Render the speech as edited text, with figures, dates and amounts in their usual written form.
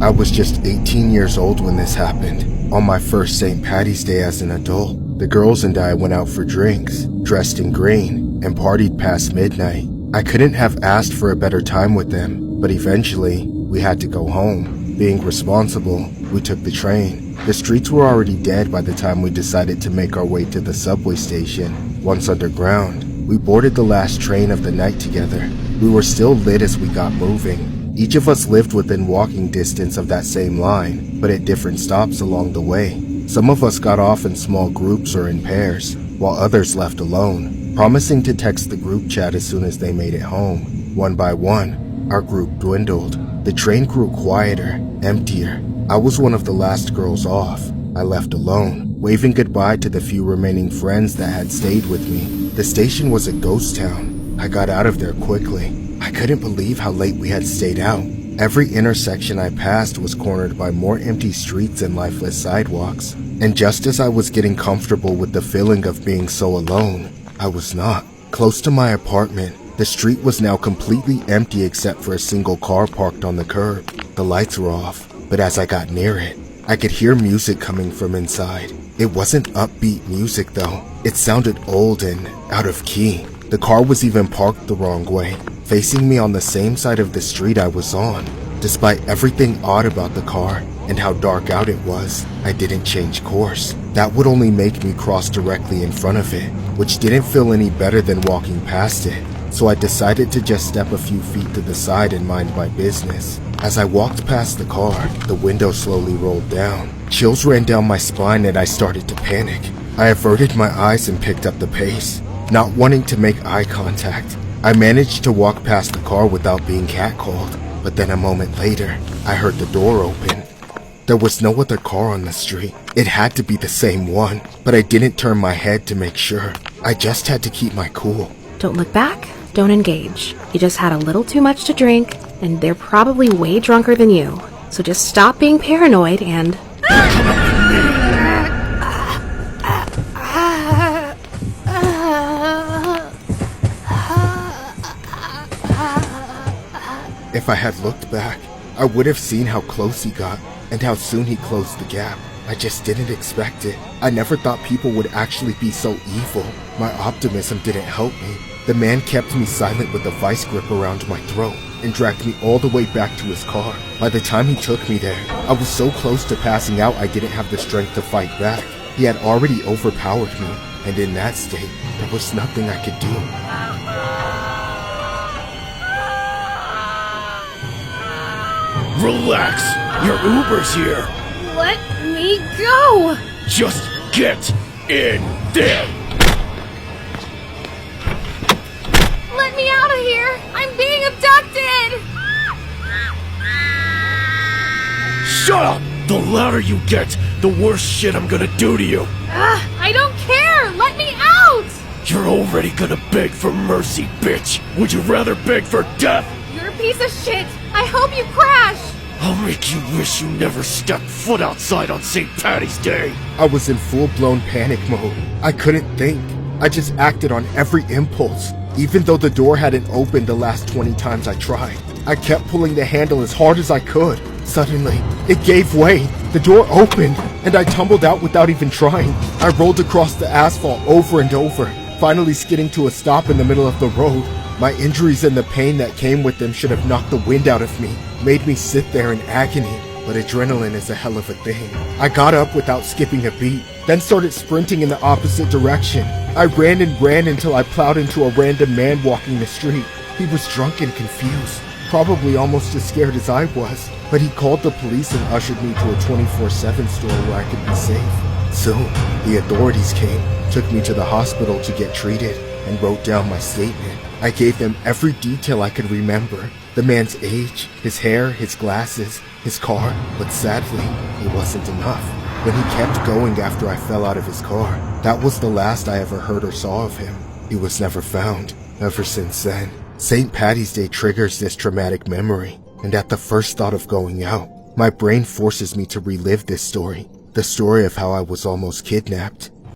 I was just 18 years old when this happened. On my first St. Patty's Day as an adult, the girls and I went out for drinks, dressed in green, and partied past midnight. I couldn't have asked for a better time with them, but eventually, we had to go home. Being responsible, we took the train. The streets were already dead by the time we decided to make our way to the subway station. Once underground, we boarded the last train of the night together. We were still lit as we got moving. Each of us lived within walking distance of that same line, but at different stops along the way. Some of us got off in small groups or in pairs, while others left alone, promising to text the group chat as soon as they made it home. One by one, our group dwindled. The train grew quieter, emptier. I was one of the last girls off. I left alone, waving goodbye to the few remaining friends that had stayed with me. The station was a ghost town. I got out of there quickly. I couldn't believe how late we had stayed out. Every intersection I passed was cornered by more empty streets and lifeless sidewalks. And just as I was getting comfortable with the feeling of being so alone, I was not. Close to my apartment, the street was now completely empty except for a single car parked on the curb. The lights were off, but as I got near it, I could hear music coming from inside. It wasn't upbeat music though. It sounded old and out of key. The car was even parked the wrong way, facing me on the same side of the street I was on. Despite everything odd about the car and how dark out it was, I didn't change course. That would only make me cross directly in front of it, which didn't feel any better than walking past it. So I decided to just step a few feet to the side and mind my business. As I walked past the car, the window slowly rolled down. Chills ran down my spine and I started to panic. I averted my eyes and picked up the pace, not wanting to make eye contact. I managed to walk past the car without being catcalled, but then a moment later, I heard the door open. There was no other car on the street. It had to be the same one, but I didn't turn my head to make sure. I just had to keep my cool. Don't look back, don't engage. You just had a little too much to drink, and they're probably way drunker than you. So just stop being paranoid and... If I had looked back, I would have seen how close he got and how soon he closed the gap. I just didn't expect it. I never thought people would actually be so evil. My optimism didn't help me. The man kept me silent with a vice grip around my throat and dragged me all the way back to his car. By the time he took me there, I was so close to passing out I didn't have the strength to fight back. He had already overpowered me, and in that state, there was nothing I could do. Relax! Your Uber's here! Let me go! Just get in there! Let me out of here! I'm being abducted! Shut up! The louder you get, the worse shit I'm gonna do to you! I don't care! Let me out! You're already gonna beg for mercy, bitch! Would you rather beg for death? You're a piece of shit! I hope you crash! I'll make you wish you never stepped foot outside on St. Patty's Day! I was in full-blown panic mode. I couldn't think. I just acted on every impulse. Even though the door hadn't opened the last 20 times I tried, I kept pulling the handle as hard as I could. Suddenly, it gave way. The door opened, and I tumbled out without even trying. I rolled across the asphalt over and over, finally skidding to a stop in the middle of the road. My injuries and the pain that came with them should have knocked the wind out of me, made me sit there in agony. But adrenaline is a hell of a thing. I got up without skipping a beat, then started sprinting in the opposite direction. I ran and ran until I plowed into a random man walking the street. He was drunk and confused, probably almost as scared as I was, but he called the police and ushered me to a 24/7 store where I could be safe. Soon, the authorities came, took me to the hospital to get treated, and wrote down my statement. I gave them every detail I could remember. The man's age, his hair, his glasses, his car, but sadly, it wasn't enough. When he kept going after I fell out of his car, that was the last I ever heard or saw of him. He was never found. Ever since then, St. Patty's Day triggers this traumatic memory, and at the first thought of going out, my brain forces me to relive this story, the story of how I was almost kidnapped,